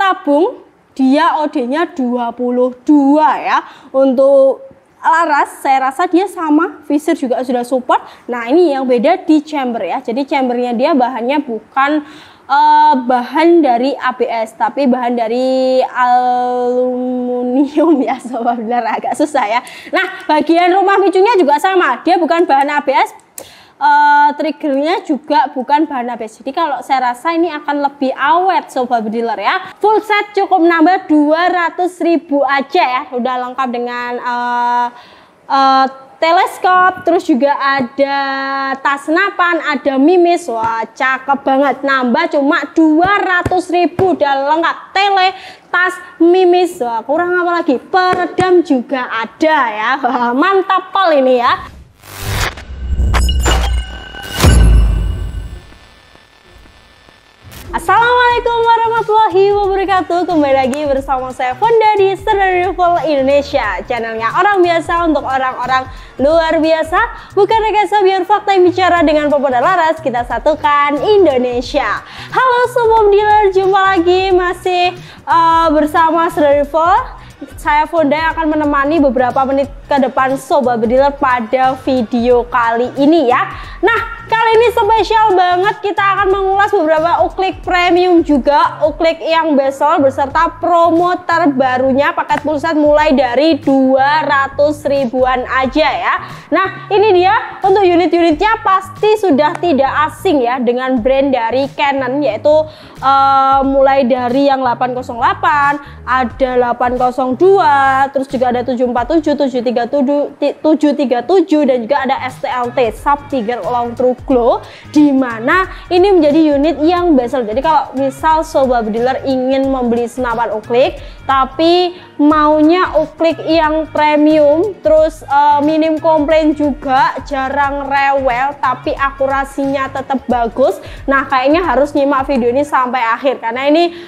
tabung dia OD-nya 22 ya. Untuk laras saya rasa dia sama, visir juga sudah support. Nah ini yang beda di chamber ya, jadi chambernya dia bahannya bukan bahan dari ABS tapi bahan dari aluminium ya sobat benar, agak susah ya. Nah bagian rumah picunya juga sama, dia bukan bahan ABS, triggernya juga bukan bahan ABS. Jadi kalau saya rasa ini akan lebih awet sobat bediler ya. Full set cukup nambah 200.000 aja ya, udah lengkap dengan teleskop, terus juga ada tas senapan, ada mimis. Wah cakep banget, nambah cuma 200.000 udah lengkap tele, tas, mimis. Wah kurang apa lagi, peredam juga ada ya. Wah, mantap pol ini ya. Assalamualaikum warahmatullahi wabarakatuh. Kembali lagi bersama saya Fonda di Serdadu Rival Indonesia, channelnya orang biasa untuk orang-orang luar biasa. Bukan rekayasa, biar fakta yang bicara dengan Popo dan Laras. Kita satukan Indonesia. Halo sobat dealer, jumpa lagi masih bersama Serdadu Rival. Saya Fonda yang akan menemani beberapa menit ke depan sobat bediler pada video kali ini ya. Nah kali ini spesial banget, kita akan mengulas beberapa uklik premium juga, uklik yang bezel beserta promo terbarunya, paket full set mulai dari 200 ribuan aja ya. Nah ini dia, untuk unit-unitnya pasti sudah tidak asing ya dengan brand dari Canon, yaitu mulai dari yang 808, ada 802, terus juga ada 747, 737 dan juga ada STLT Sub Tiger Long True Glow, dimana ini menjadi unit yang bezel. Jadi kalau misal sobat bediler ingin membeli senapan uklik tapi maunya uklik yang premium, terus minim komplain juga, jarang rewel tapi akurasinya tetap bagus, nah kayaknya harus nyimak video ini sampai akhir karena ini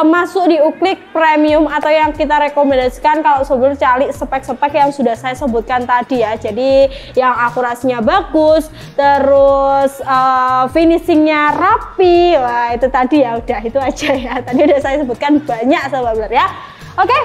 masuk di uklik premium atau yang kita rekomendasikan kalau sobat cari spek-spek yang sudah saya sebutkan tadi ya. Jadi yang akurasinya bagus, terus finishingnya rapi. Wah itu tadi ya, udah itu aja ya, tadi udah saya sebutkan banyak sobat bener ya. Oke,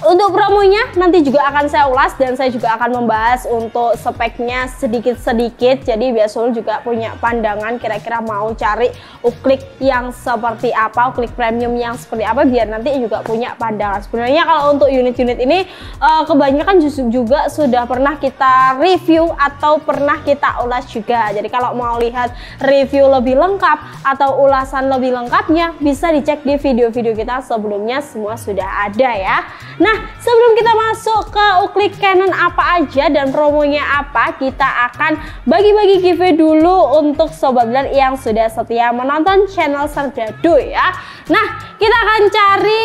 untuk promonya nanti juga akan saya ulas dan saya juga akan membahas untuk speknya sedikit-sedikit. Jadi biar sobat juga punya pandangan kira-kira mau cari uklik yang seperti apa, uklik premium yang seperti apa, biar nanti juga punya pandangan. Sebenarnya kalau untuk unit-unit ini kebanyakan juga sudah pernah kita review atau pernah kita ulas juga. Jadi kalau mau lihat review lebih lengkap atau ulasan lebih lengkapnya bisa dicek di video-video kita sebelumnya, semua sudah ada ya. Nah sebelum kita masuk ke uklik Canon apa aja dan promonya apa, kita akan bagi-bagi giveaway dulu untuk sobat beler yang sudah setia menonton channel Serdadu ya. Nah kita akan cari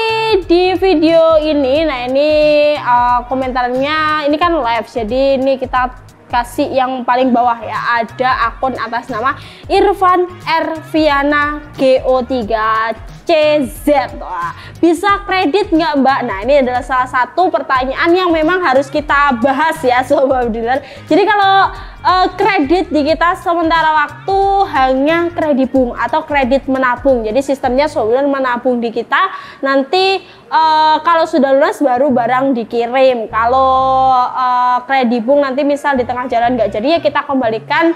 di video ini. Nah ini komentarnya, ini kan live, jadi ini kita kasih yang paling bawah ya, ada akun atas nama Irfan Erviana GO3 CZ. Wah, bisa kredit nggak mbak? Nah ini adalah salah satu pertanyaan yang memang harus kita bahas ya sobat dealer. Jadi kalau kredit di kita sementara waktu hanya kredibung atau kredit menabung. Jadi sistemnya sobat dealer menabung di kita, nanti kalau sudah lunas baru barang dikirim. Kalau kredibung nanti misal di tengah jalan nggak jadi ya kita kembalikan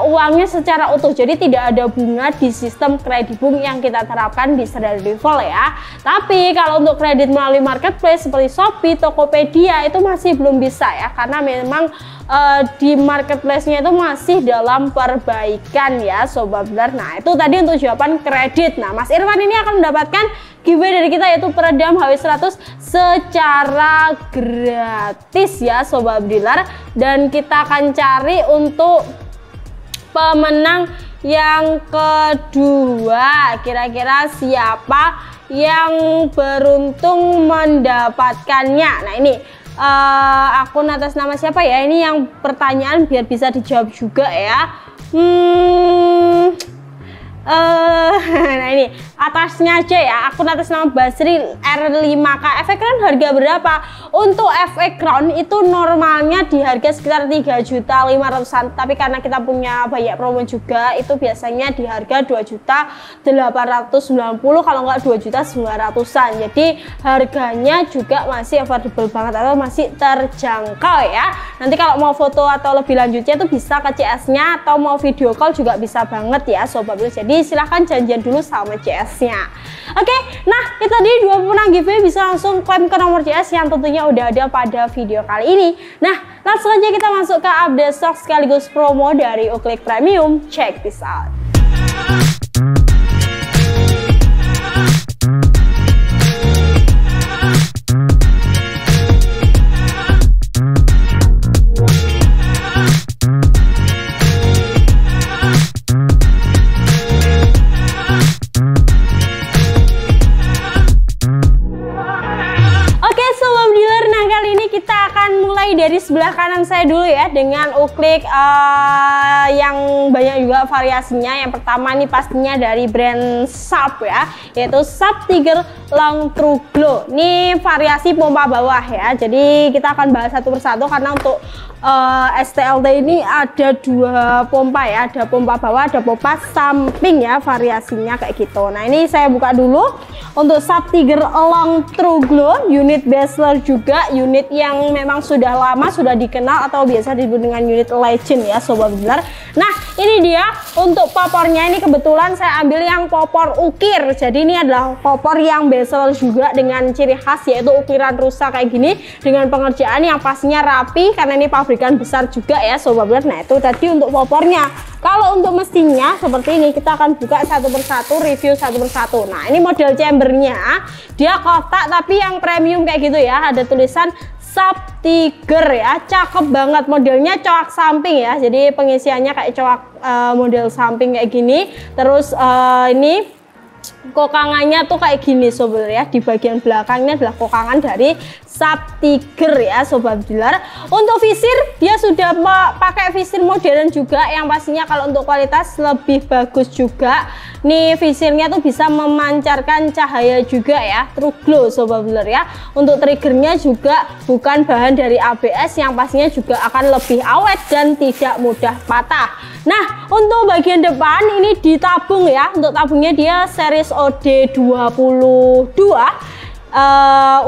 uangnya secara utuh. Jadi tidak ada bunga di sistem kredibung yang kita terapkan di Serdadu Rival ya. Tapi kalau untuk kredit melalui marketplace seperti Shopee, Tokopedia itu masih belum bisa ya, karena memang di marketplace-nya itu masih dalam perbaikan ya sobat beler. Nah itu tadi untuk jawaban kredit. Nah Mas Irfan ini akan mendapatkan giveaway dari kita, yaitu peredam HW100 secara gratis ya sobat dealer. Dan kita akan cari untuk pemenang yang kedua, kira-kira siapa yang beruntung mendapatkannya. Nah ini akun atas nama siapa ya, ini yang pertanyaan biar bisa dijawab juga ya. Nah ini atasnya aja ya, akun atas nama Basri R5K. Efek crown harga berapa? Untuk efek crown itu normalnya di harga sekitar 3.500.000-an, tapi karena kita punya banyak promo juga, itu biasanya di harga 2.890.000 kalau nggak 2.900.000-an. Jadi harganya juga masih affordable banget atau masih terjangkau ya. Nanti kalau mau foto atau lebih lanjutnya itu bisa ke CS-nya, atau mau video call juga bisa banget ya Sobat Builder. Jadi silahkan janjian dulu sama CS-nya. Oke, nah itu tadi 2 pemenang giveaway, bisa langsung klaim ke nomor CS yang tentunya udah ada pada video kali ini. Nah, langsung aja kita masuk ke update stok sekaligus promo dari Uclick Premium. Check this out. Dari sebelah kanan saya dulu ya, dengan Uclick yang banyak juga variasinya. Yang pertama nih pastinya dari brand Sharp ya, yaitu Sharp Tiger Long True Glow. Ini variasi pompa bawah ya, jadi kita akan bahas satu persatu karena untuk STLT ini ada 2 pompa ya, ada pompa bawah, ada pompa samping ya, variasinya kayak gitu. Nah ini saya buka dulu untuk Sharp Tiger Long True Glow, unit bestseller juga, unit yang memang sudah lama, sudah dikenal atau biasa disebut dengan unit legend ya Sobat Builder. Nah ini dia untuk popornya, ini kebetulan saya ambil yang popor ukir, jadi ini adalah popor yang bestseller juga dengan ciri khas yaitu ukiran rusa kayak gini, dengan pengerjaan yang pastinya rapi karena ini pabrikan besar juga ya Sobat Builder. Nah itu tadi untuk popornya. Kalau untuk mesinnya seperti ini, kita akan buka satu persatu, review satu persatu. Nah ini model chambernya, dia kotak tapi yang premium kayak gitu ya, ada tulisan Sharp Tiger ya, cakep banget. Modelnya coak samping ya, jadi pengisiannya kayak coak model samping kayak gini. Terus ini kokangannya tuh kayak gini Sobat ya, di bagian belakangnya adalah kokangan dari Sharp Tiger ya Sobat Builder. Untuk visir dia sudah pakai visir modern juga, yang pastinya kalau untuk kualitas lebih bagus juga. Nih visirnya tuh bisa memancarkan cahaya juga ya, True Glow Sobat Builder ya. Untuk triggernya juga bukan bahan dari ABS, yang pastinya juga akan lebih awet dan tidak mudah patah. Nah untuk bagian depan ini ditabung ya, untuk tabungnya dia series OD22.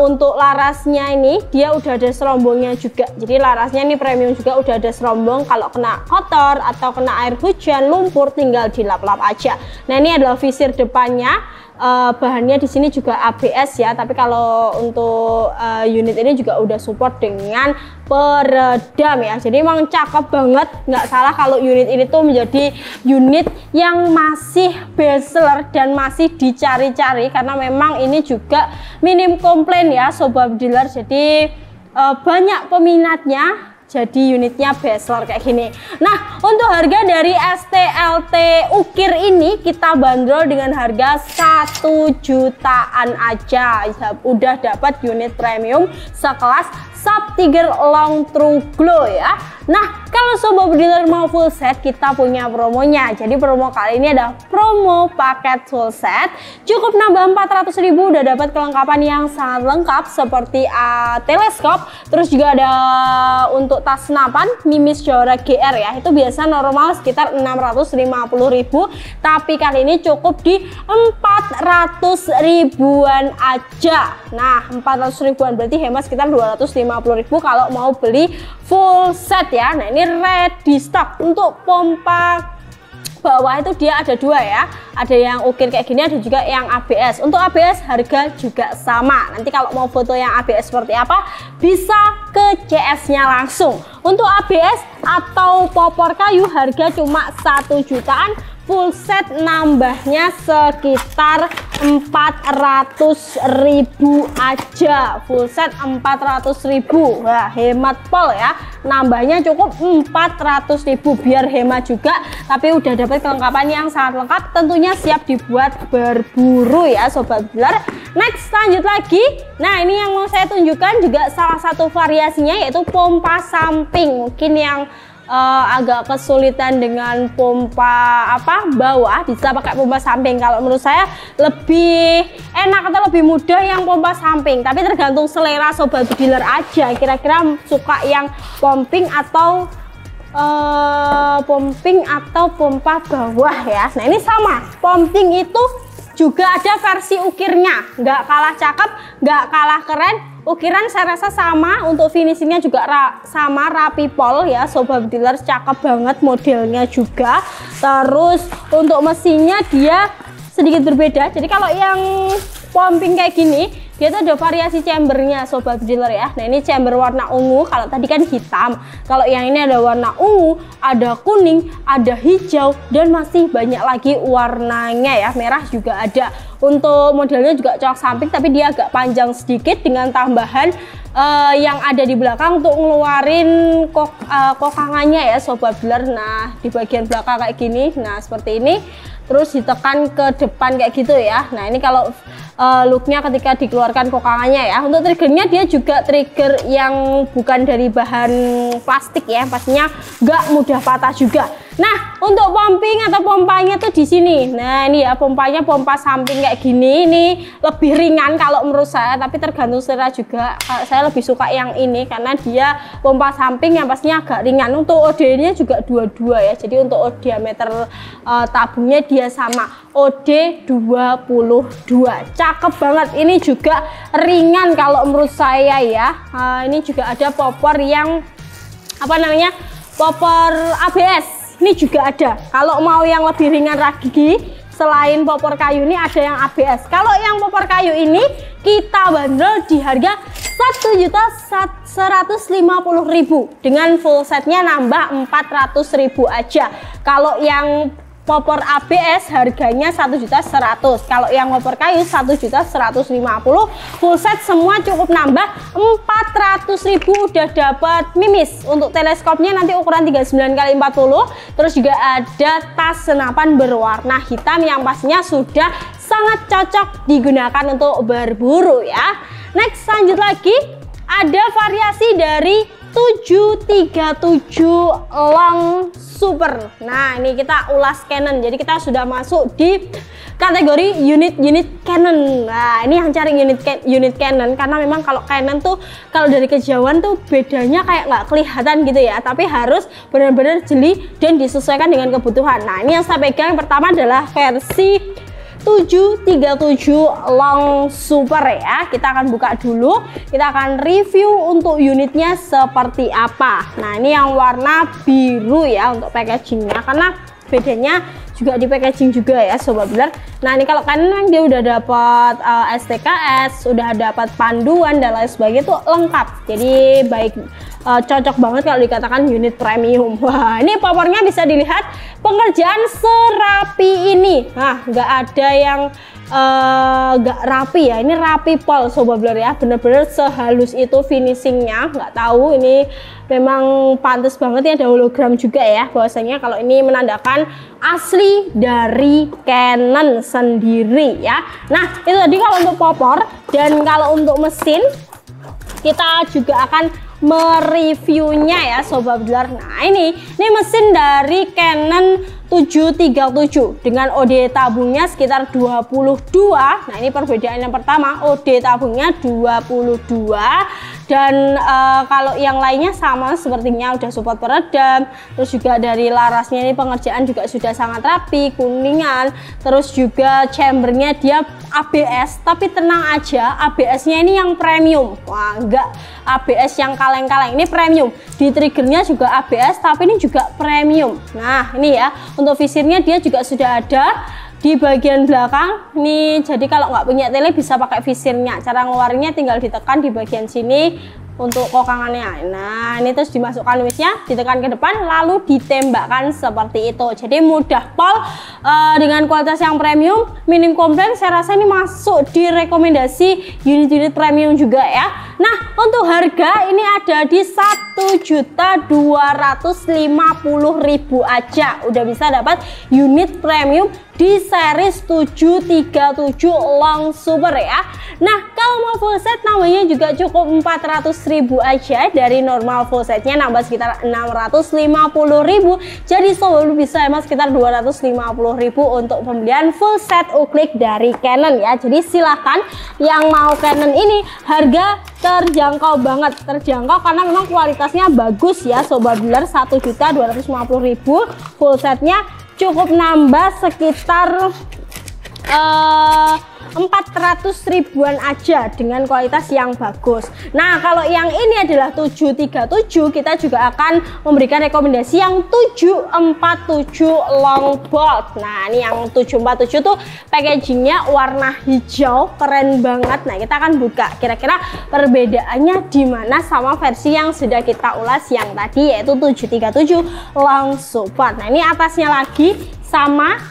Untuk larasnya ini dia udah ada serombongnya juga, jadi larasnya ini premium juga, udah ada serombong. Kalau kena kotor atau kena air hujan, lumpur, tinggal dilap-lap aja. Nah ini adalah visir depannya. Bahannya di sini juga ABS ya, tapi kalau untuk unit ini juga udah support dengan peredam ya, jadi emang cakep banget. Nggak salah kalau unit ini tuh menjadi unit yang masih bestseller dan masih dicari-cari, karena memang ini juga minim komplain ya Sobat Builder, jadi banyak peminatnya, jadi unitnya bestseller kayak gini. Nah untuk harga dari STLT ukir ini kita bandrol dengan harga 1 jutaan aja, udah dapat unit premium sekelas Sharp Tiger Long True Glow ya. Nah kalau Sobat Builder mau full set, kita punya promonya. Jadi promo kali ini adalah promo paket full set, cukup nambah 400.000 udah dapat kelengkapan yang sangat lengkap seperti teleskop, terus juga ada untuk tas senapan Mimis Jawara GR ya, itu biasa normal sekitar 650.000, tapi kali ini cukup di 400 ribuan aja. Nah 400 ribuan berarti hemat sekitar 250.000 kalau mau beli full set ya. Nah ini ready stock. Untuk pompa bawah itu dia ada 2 ya, ada yang ukir kayak gini, ada juga yang ABS. Untuk ABS harga juga sama. Nanti kalau mau foto yang ABS seperti apa, bisa ke CS-nya langsung. Untuk ABS atau popor kayu harga cuma 1 jutaan, full set nambahnya sekitar 400.000 aja. Full set 400.000. Wah hemat pol ya, nambahnya cukup 400.000 biar hemat juga, tapi udah dapat kelengkapan yang sangat lengkap, tentunya siap dibuat berburu ya Sobat Builder. Next lanjut lagi. Nah ini yang mau saya tunjukkan juga salah satu variasinya, yaitu pompa samping. Mungkin yang agak kesulitan dengan pompa bawah, bisa pakai pompa samping. Kalau menurut saya lebih enak atau lebih mudah yang pompa samping, tapi tergantung selera sobat bediler aja, kira-kira suka yang pumping atau pompa bawah ya. Nah ini sama, pumping itu juga ada versi ukirnya, nggak kalah cakep, nggak kalah keren. Ukiran saya rasa sama, untuk finishingnya juga sama, rapi pol ya sobat bediler, cakep banget modelnya juga. Terus untuk mesinnya dia sedikit berbeda, jadi kalau yang pumping kayak gini dia tuh ada variasi chambernya sobat bediler ya. Nah ini chamber warna ungu, kalau tadi kan hitam, kalau yang ini ada warna ungu, ada kuning, ada hijau, dan masih banyak lagi warnanya ya, merah juga ada. Untuk modelnya juga colok samping, tapi dia agak panjang sedikit dengan tambahan yang ada di belakang untuk ngeluarin kokangannya ya sobat bediler. Nah di bagian belakang kayak gini, nah seperti ini, terus ditekan ke depan kayak gitu ya. Nah ini kalau looknya ketika dikeluarkan kokangannya ya. Untuk triggernya dia juga trigger yang bukan dari bahan plastik ya, pastinya nggak mudah patah juga. Nah untuk pumping atau pompanya tuh di sini. Nah ini ya pompanya, pompa samping kayak gini, ini lebih ringan kalau menurut saya, tapi tergantung selera juga. Saya lebih suka yang ini karena dia pompa samping yang pastinya agak ringan. Untuk OD-nya juga dua-dua ya, jadi untuk diameter tabungnya dia sama, OD 22, cakep banget. Ini juga ringan kalau menurut saya ya. Ini juga ada popor yang popor ABS. Ini juga ada, kalau mau yang lebih ringan lagi selain popor kayu ini ada yang ABS. Kalau yang popor kayu ini kita bandrol di harga 1.150.000 dengan full setnya nambah 400.000 aja. Kalau yang popor ABS harganya 1.100.000, kalau yang popor kayu 1.150.000, full set semua cukup nambah 400.000, udah dapat mimis. Untuk teleskopnya nanti ukuran 39x40, terus juga ada tas senapan berwarna hitam yang pastinya sudah sangat cocok digunakan untuk berburu ya. Next, lanjut lagi, ada variasi dari 737 long super. Nah ini kita ulas Canon, jadi kita sudah masuk di kategori unit Canon. Nah ini yang cari unit Canon, karena memang kalau Canon tuh kalau dari kejauhan tuh bedanya kayak nggak kelihatan gitu ya, tapi harus benar-benar jeli dan disesuaikan dengan kebutuhan. Nah ini yang saya pegang yang pertama adalah versi 737 long super ya. Kita akan buka dulu, kita akan review untuk unitnya seperti apa. Nah ini yang warna biru ya untuk packagingnya, karena bedanya juga di packaging juga ya sobat bediler. Nah ini kalau Canon dia udah dapat STKS, udah dapat panduan dan lain sebagainya, itu lengkap, jadi baik, cocok banget kalau dikatakan unit premium. Wah ini popornya bisa dilihat pengerjaan serapi ini. Nah nggak ada yang nggak rapi ya, ini rapi pol sobat bediler ya, bener-bener sehalus itu finishingnya. Nggak tahu, ini memang pantas banget ya, ada hologram juga ya, bahwasanya kalau ini menandakan asli dari Canon sendiri ya. Nah itu tadi kalau untuk popor, dan kalau untuk mesin kita juga akan mereviewnya ya sobat bediler. Nah ini mesin dari Canon 737 dengan OD tabungnya sekitar 22. Nah ini perbedaan yang pertama, OD tabungnya 22, dan kalau yang lainnya sama sepertinya, udah support peredam, terus juga dari larasnya ini pengerjaan juga sudah sangat rapi, kuningan, terus juga chambernya dia ABS, tapi tenang aja, ABS-nya ini yang premium. Wah enggak ABS yang kaleng-kaleng, ini premium. Di triggernya juga ABS, tapi ini juga premium. Nah ini ya, untuk visirnya dia juga sudah ada di bagian belakang nih, jadi kalau nggak punya tele bisa pakai visirnya. Cara ngeluarinnya tinggal ditekan di bagian sini untuk kokangannya. Nah ini terus dimasukkan lumisnya, ditekan ke depan lalu ditembakkan seperti itu. Jadi mudah pol, dengan kualitas yang premium, minim komplain. Saya rasa ini masuk di rekomendasi unit-unit premium juga ya. Nah untuk harga ini ada di 7.250.000 aja udah bisa dapat unit premium di series 737 long super ya. Nah, kalau mau full set namanya juga cukup 400.000 aja. Dari normal full setnya nambah sekitar 650.000. Jadi sobat bisa emang sekitar 250.000 untuk pembelian full set uklik dari Canon ya. Jadi silahkan yang mau Canon ini, harga terjangkau banget, terjangkau karena memang kualitasnya bagus ya sobat dealer. 1.250.000 full setnya cukup nambah sekitar 400 ribuan aja dengan kualitas yang bagus. Nah, kalau yang ini adalah 737, kita juga akan memberikan rekomendasi yang 747 long bolt. Nah, ini yang 747 tuh packagingnya warna hijau, keren banget. Nah, kita akan buka kira-kira perbedaannya di mana sama versi yang sudah kita ulas yang tadi, yaitu 737 long super. Nah, ini atasnya lagi sama,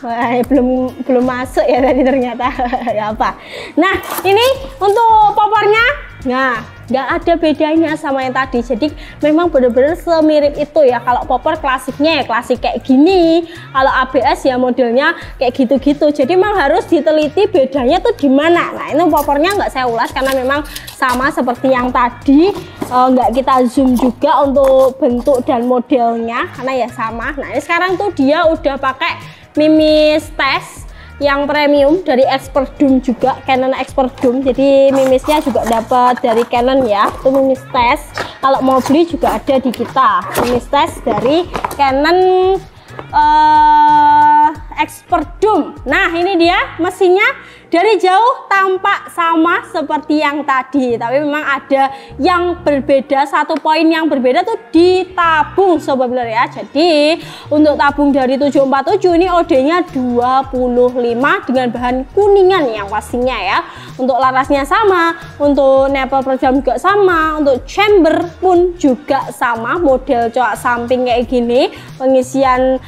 belum masuk ya tadi ternyata. Gak apa. Nah, ini untuk popornya, nah nggak ada bedanya sama yang tadi. Jadi memang bener-bener semirip itu ya. Kalau popor klasiknya ya klasik kayak gini, kalau ABS ya modelnya kayak gitu-gitu. Jadi memang harus diteliti bedanya tuh di mana. Nah, ini popornya nggak saya ulas karena memang sama seperti yang tadi, nggak kita zoom juga untuk bentuk dan modelnya karena ya sama. Nah, ini sekarang tuh dia udah pakai mimis tes yang premium dari Expert Doom juga, Canon Expert Doom. Jadi mimisnya juga dapat dari Canon ya, itu mimis tes. Kalau mau beli juga ada di kita, mimis tes dari Canon Expert Doom. Nah, ini dia mesinnya. Dari jauh tampak sama seperti yang tadi, tapi memang ada yang berbeda. Satu poin yang berbeda tuh di tabung sobat dealer ya. Jadi untuk tabung dari 747 ini OD-nya 25 dengan bahan kuningan yang pastinya ya. Untuk larasnya sama, untuk nipple peredam juga sama, untuk chamber pun juga sama, model coak samping kayak gini. Pengisian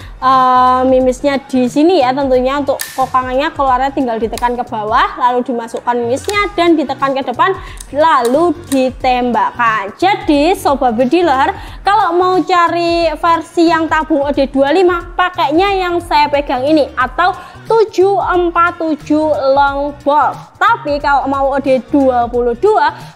mimisnya di sini ya, tentunya untuk kokangannya keluarnya tinggal ditekan ke bawah, lalu dimasukkan mimisnya dan ditekan ke depan, lalu ditembakkan. Jadi sobat bediler, kalau mau cari versi yang tabung OD25, pakainya yang saya pegang ini atau 747 long bolt. Tapi kalau mau OD22,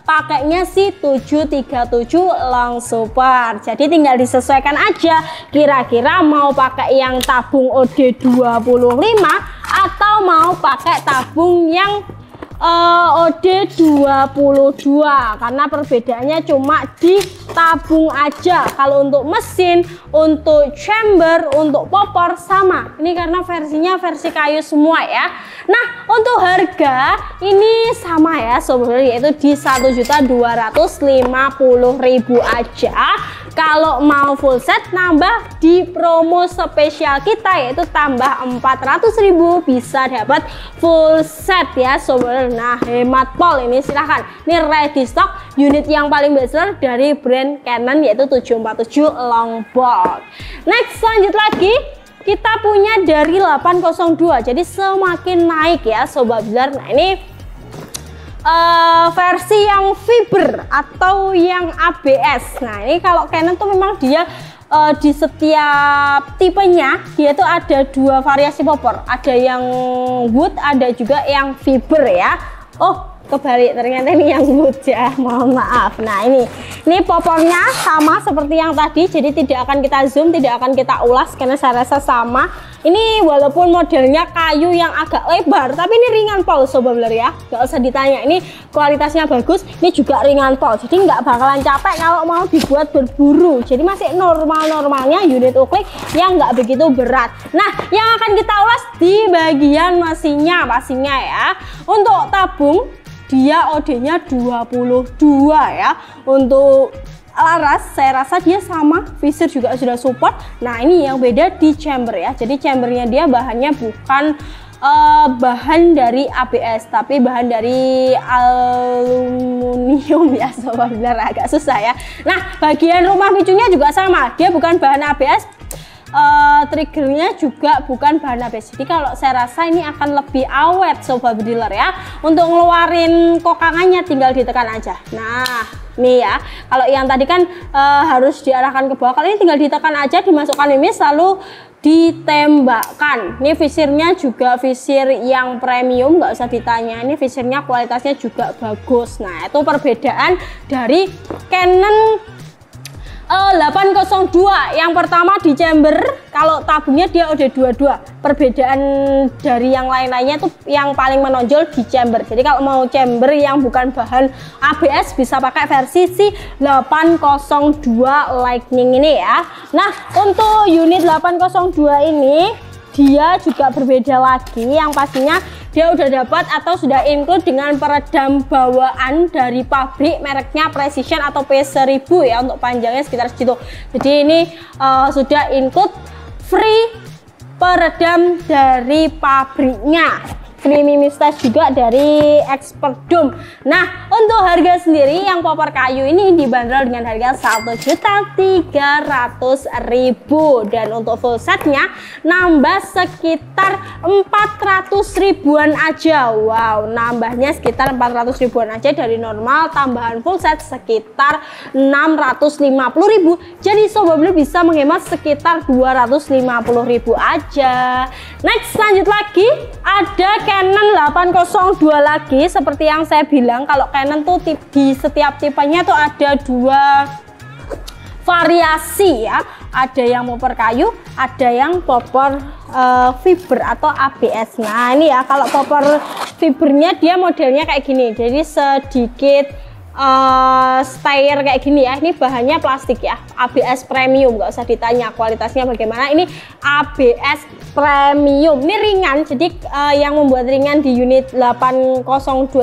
pakainya si 737 long super. Jadi tinggal disesuaikan aja, kira-kira mau pakai yang tabung OD25 atau mau pakai tabung yang OD22, karena perbedaannya cuma di tabung aja. Kalau untuk mesin, untuk chamber, untuk popor sama. Ini karena versinya versi kayu semua ya. Nah, untuk harga ini sama ya sobat, yaitu di 1.250.000 aja. Kalau mau full set nambah di promo spesial kita, yaitu tambah 400.000 bisa dapat full set ya sobat. Nah, hemat pol ini, silahkan. Ini ready stock unit yang paling bestseller dari brand Canon, yaitu 747 long bolt. Next, lanjut lagi. Kita punya dari 802, jadi semakin naik ya sobat dealer. Nah, ini versi yang fiber atau yang ABS. Nah, ini kalau Canon tuh memang dia di setiap tipenya dia tuh ada dua variasi popor, ada yang wood, ada juga yang fiber ya. Oh, kebalik, ternyata ini yang wood ya, mohon maaf. Nah, ini popornya sama seperti yang tadi, jadi tidak akan kita zoom, tidak akan kita ulas karena saya rasa sama. Ini walaupun modelnya kayu yang agak lebar, tapi ini ringan pol sobat dealer ya, nggak usah ditanya. Ini kualitasnya bagus, ini juga ringan pol, jadi nggak bakalan capek kalau mau dibuat berburu. Jadi masih normal-normalnya unit uklik yang nggak begitu berat. Nah, yang akan kita ulas di bagian mesinnya pastinya ya. Untuk tabung dia OD-nya 22 ya. Untuk laras saya rasa dia sama, visir juga sudah support. Nah, ini yang beda di chamber ya. Jadi chambernya dia bahannya bukan bahan dari ABS, tapi bahan dari aluminium ya sobat, benar agak susah ya. Nah, bagian rumah picunya juga sama, dia bukan bahan ABS, triggernya juga bukan bahan ABS. Jadi kalau saya rasa ini akan lebih awet sobat bediler ya. Untuk ngeluarin kokangannya tinggal ditekan aja. Nah nih ya, kalau yang tadi kan harus diarahkan ke bawah, kalau ini tinggal ditekan aja, dimasukkan mimis lalu ditembakkan. Ini visirnya juga visir yang premium, nggak usah ditanya, ini visirnya kualitasnya juga bagus. Nah itu perbedaan dari Canon 802 yang pertama di chamber, kalau tabungnya dia udah 22. Perbedaan dari yang lain-lainnya tuh yang paling menonjol di chamber. Jadi kalau mau chamber yang bukan bahan ABS bisa pakai versi si 802 Lightning ini ya. Nah untuk unit 802 ini dia juga berbeda lagi, yang pastinya dia udah dapat atau sudah include dengan peredam bawaan dari pabrik, mereknya Precision atau P1000 ya, untuk panjangnya sekitar segitu. Jadi ini sudah include free peredam dari pabriknya, free mimis test juga dari Expert Dome. Nah untuk harga sendiri yang popor kayu ini dibanderol dengan harga 1.300.000 dan untuk full setnya nambah sekitar 400 ribuan aja. Wow, nambahnya sekitar 400 ribuan aja, dari normal tambahan full set sekitar 650.000. Jadi sobat bediler bisa menghemat sekitar 250.000 aja. Next lanjut lagi, ada Canon 802 lagi. Seperti yang saya bilang, kalau Canon tuh di setiap tipenya tuh ada dua variasi ya, ada yang popor kayu, ada yang popor fiber atau ABS. Nah ini ya, kalau popor fibernya dia modelnya kayak gini, jadi sedikit stair kayak gini ya. Ini bahannya plastik ya, ABS premium, nggak usah ditanya kualitasnya bagaimana. Ini ABS premium, ini ringan. Jadi yang membuat ringan di unit 802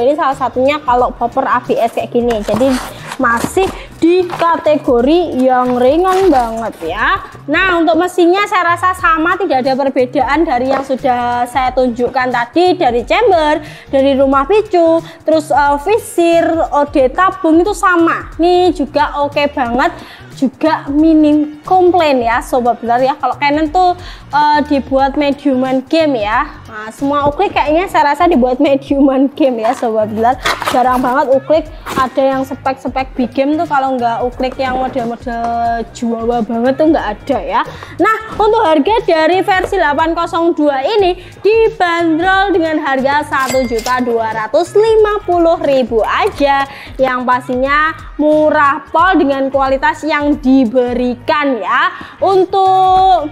ini salah satunya kalau popor ABS kayak gini. Jadi masih di kategori yang ringan banget ya. Nah untuk mesinnya saya rasa sama, tidak ada perbedaan dari yang sudah saya tunjukkan tadi, dari chamber, dari rumah picu, terus visir, OD tabung itu sama. Ini juga oke banget, juga minim komplain ya sobat bediler ya. Kalau Canon tuh dibuat mediuman game ya. Nah, semua uklik kayaknya saya rasa dibuat mediuman game ya sobat bediler. Jarang banget uklik ada yang spek-spek big game tuh, kalau nggak uklik yang model-model Jawa banget tuh nggak ada ya. Nah untuk harga dari versi 802 ini dibanderol dengan harga 1.250.000 aja, yang pastinya murah pol dengan kualitas yang diberikan ya. Untuk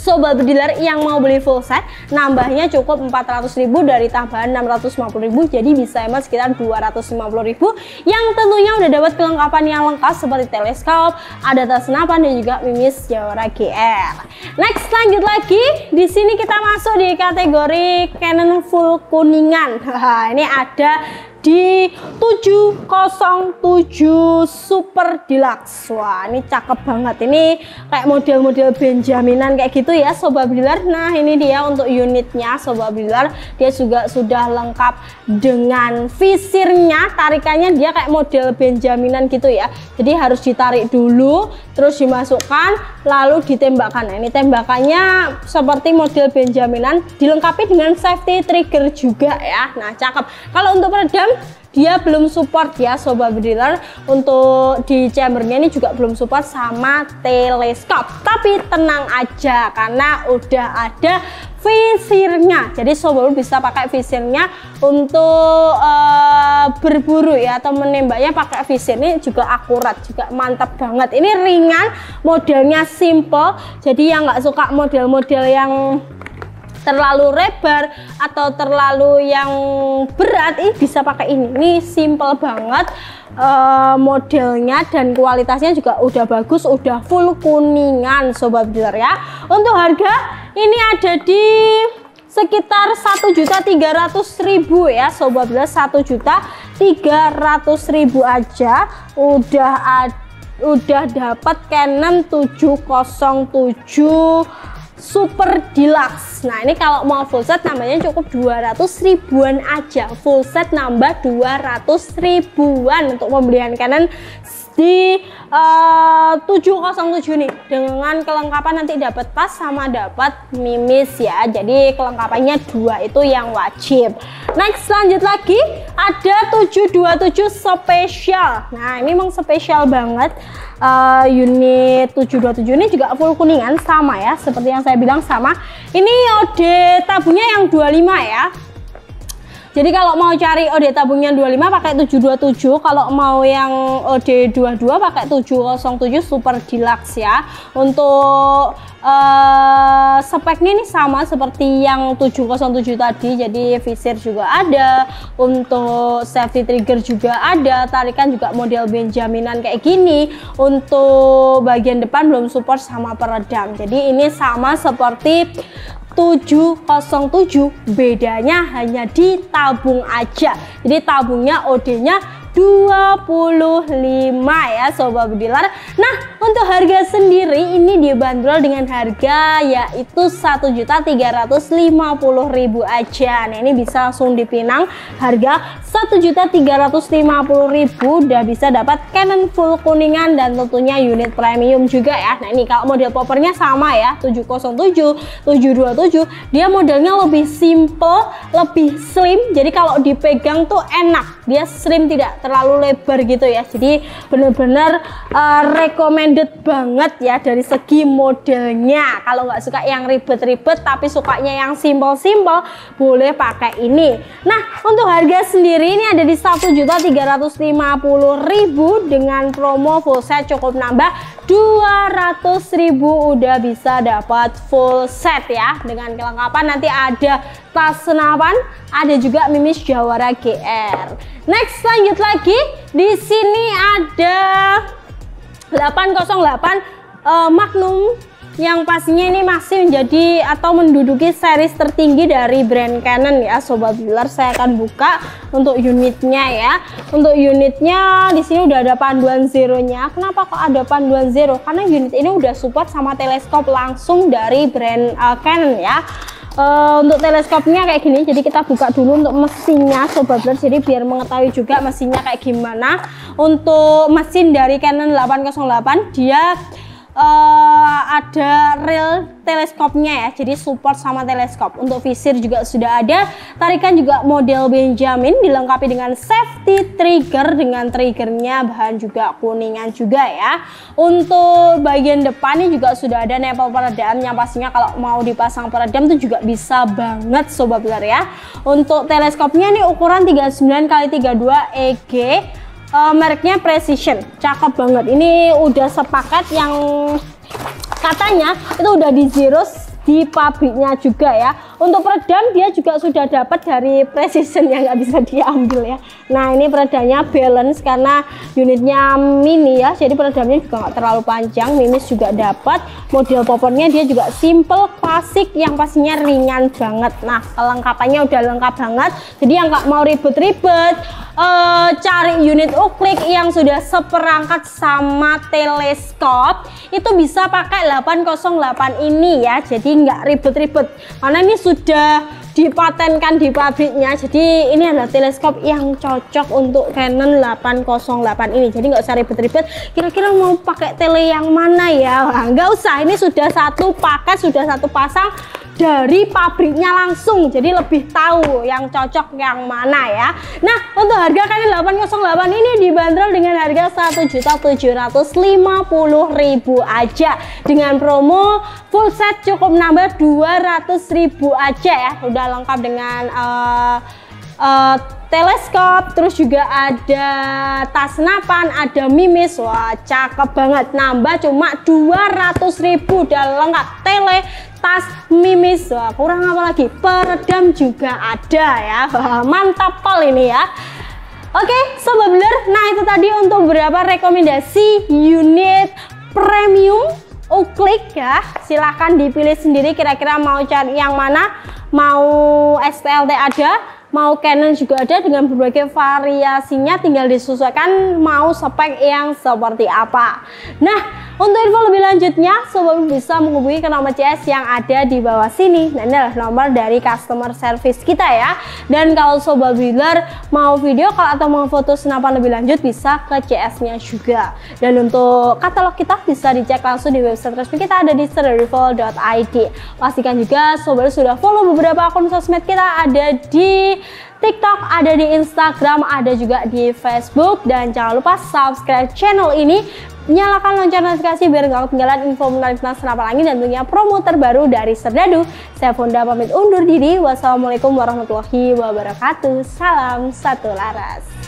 sobat bediler yang mau beli full set, nambahnya cukup 400.000 dari tambahan 650.000, jadi bisa hemat sekitar 250.000, yang tentunya udah dapat kelengkapan yang lengkap seperti teleskop, ada tas senapan dan juga mimis Jawara GR. Next lanjut lagi, di sini kita masuk di kategori Canon full kuningan. Ini ada di 707 Super Deluxe. Wah ini cakep banget, ini kayak model-model Benjaminan kayak gitu ya sobat bediler. Nah ini dia untuk unitnya sobat bediler, dia juga sudah lengkap dengan visirnya, tarikannya dia kayak model Benjaminan gitu ya. Jadi harus ditarik dulu terus dimasukkan lalu ditembakkan. Nah ini tembakannya seperti model Benjaminan, dilengkapi dengan safety trigger juga ya. Nah cakep. Kalau untuk peredam dia belum support ya sobat bediler, untuk di chambernya ini juga belum support sama teleskop, tapi tenang aja karena udah ada visirnya. Jadi sobat bisa pakai visirnya untuk berburu ya, atau menembaknya pakai visir. Ini juga akurat, juga mantap banget. Ini ringan, modelnya simple, jadi yang nggak suka model-model yang terlalu lebar atau terlalu yang berat, ini bisa pakai ini. Ini simple banget modelnya dan kualitasnya juga udah bagus, udah full kuningan sobat bediler ya. Untuk harga ini ada di sekitar 1.300.000 ya sobat bediler, 1.300.000 aja udah dapat Canon 707 Super Deluxe. Nah ini kalau mau full set nambahnya cukup 200 ribuan aja, full set nambah 200 ribuan untuk pembelian Canon di 707 nih, dengan kelengkapan nanti dapat tas sama dapat mimis ya. Jadi kelengkapannya 2 itu yang wajib. Next, lanjut lagi ada 727 spesial. Nah, ini memang spesial banget. Unit 727 ini juga full kuningan, sama ya seperti yang saya bilang, sama. Ini OD tabungnya yang 25 ya. Jadi kalau mau cari OD tabungnya 25 pakai 727, kalau mau yang OD 22 pakai 707 Super Deluxe ya. Untuk speknya ini sama seperti yang 707 tadi, jadi visir juga ada, untuk safety trigger juga ada, tarikan juga model Benjaminan kayak gini. Untuk bagian depan belum support sama peredam, jadi ini sama seperti 707, bedanya hanya di tabung aja. Jadi tabungnya OD-nya 25 ya Sobat Bediler. Nah, untuk harga sendiri ini dibanderol dengan harga yaitu 1.350.000 aja. Nah, ini bisa langsung dipinang harga 1.350.000, udah bisa dapat Canon full kuningan dan tentunya unit premium juga ya. Nah, ini kalau model poppernya sama ya, 707, 727, dia modelnya lebih simple, lebih slim. Jadi kalau dipegang tuh enak, dia slim, tidak terlalu lebar gitu ya. Jadi bener-bener recommended banget ya dari segi modelnya. Kalau nggak suka yang ribet-ribet tapi sukanya yang simple-simple, boleh pakai ini. Nah, untuk harga sendiri ini ada di 1.350.000 dengan promo full set cukup nambah 200.000, udah bisa dapat full set ya. Dengan kelengkapan nanti ada tas senapan, ada juga mimis Jawara GR. Next, lanjut lagi. Di sini ada 808 Magnum, yang pastinya ini masih menjadi atau menduduki series tertinggi dari brand Canon ya Sobat Bediler. Saya akan buka untuk unitnya ya. Untuk unitnya di sini udah ada panduan zeronya. Kenapa kok ada panduan zero? Karena unit ini udah support sama teleskop langsung dari brand Canon ya. Untuk teleskopnya kayak gini, jadi kita buka dulu untuk mesinnya Sobat Bediler, jadi biar mengetahui juga mesinnya kayak gimana. Untuk mesin dari Canon 808 dia ada reel teleskopnya ya, jadi support sama teleskop. Untuk visir juga sudah ada, tarikan juga model Benjamin, dilengkapi dengan safety trigger, dengan triggernya bahan juga kuningan juga ya. Untuk bagian depan ini juga sudah ada nempel peredam, yang pastinya kalau mau dipasang peredam itu juga bisa banget Sobat Bediler ya. Untuk teleskopnya ini ukuran 39x32 EG, mereknya Precision, cakep banget. Ini udah sepaket yang katanya itu udah di zeros di pabriknya juga ya. Untuk peredam dia juga sudah dapat dari Precision, yang nggak bisa diambil ya. Nah, ini peredamnya balance karena unitnya mini ya, jadi peredamnya juga nggak terlalu panjang. Mimis juga dapat. Model poppernya dia juga simple, klasik, yang pastinya ringan banget. Nah, kelengkapannya udah lengkap banget, jadi yang nggak mau ribet-ribet cari unit uklik yang sudah seperangkat sama teleskop, itu bisa pakai 808 ini ya. Jadi nggak ribet-ribet karena ini sudah dipatenkan di pabriknya. Jadi ini adalah teleskop yang cocok untuk Canon 808 ini. Jadi nggak usah ribet-ribet kira-kira mau pakai tele yang mana ya. Wah, nggak usah, ini sudah satu paket, sudah satu pasang dari pabriknya langsung, jadi lebih tahu yang cocok yang mana ya. Nah, untuk harga Canon 808 ini dibanderol dengan harga 1.750.000 aja, dengan promo full set cukup nambah 200.000 aja ya. Udah lengkap dengan teleskop, terus juga ada tas senapan, ada mimis. Wah, cakep banget, nambah cuma 200.000, udah lengkap tele, tas, mimis. Wah, kurang apa lagi, peredam juga ada ya. Wah, mantap pol ini ya. Oke Sobat Bediler, nah itu tadi untuk beberapa rekomendasi unit premium uklik ya. Silahkan dipilih sendiri kira-kira mau cari yang mana. Mau STLT ada, mau Canon juga ada dengan berbagai variasinya, tinggal disesuaikan mau spek yang seperti apa. Nah, untuk info lebih lanjutnya sobat bisa menghubungi ke nomor CS yang ada di bawah sini. Nah, ini adalah nomor dari customer service kita ya. Dan kalau sobat builder mau video call atau mau foto senapan lebih lanjut bisa ke CS-nya juga. Dan untuk katalog kita bisa dicek langsung di website resmi kita, ada di sererival.id. Pastikan juga sobat sudah follow beberapa akun sosmed kita, ada di TikTok, ada di Instagram, ada juga di Facebook. Dan jangan lupa subscribe channel ini, nyalakan lonceng notifikasi biar nggak ketinggalan info menarik tentang senapan angin dan tentunya promo terbaru dari Serdadu. Saya Fonda pamit undur diri. Wassalamualaikum warahmatullahi wabarakatuh. Salam satu laras.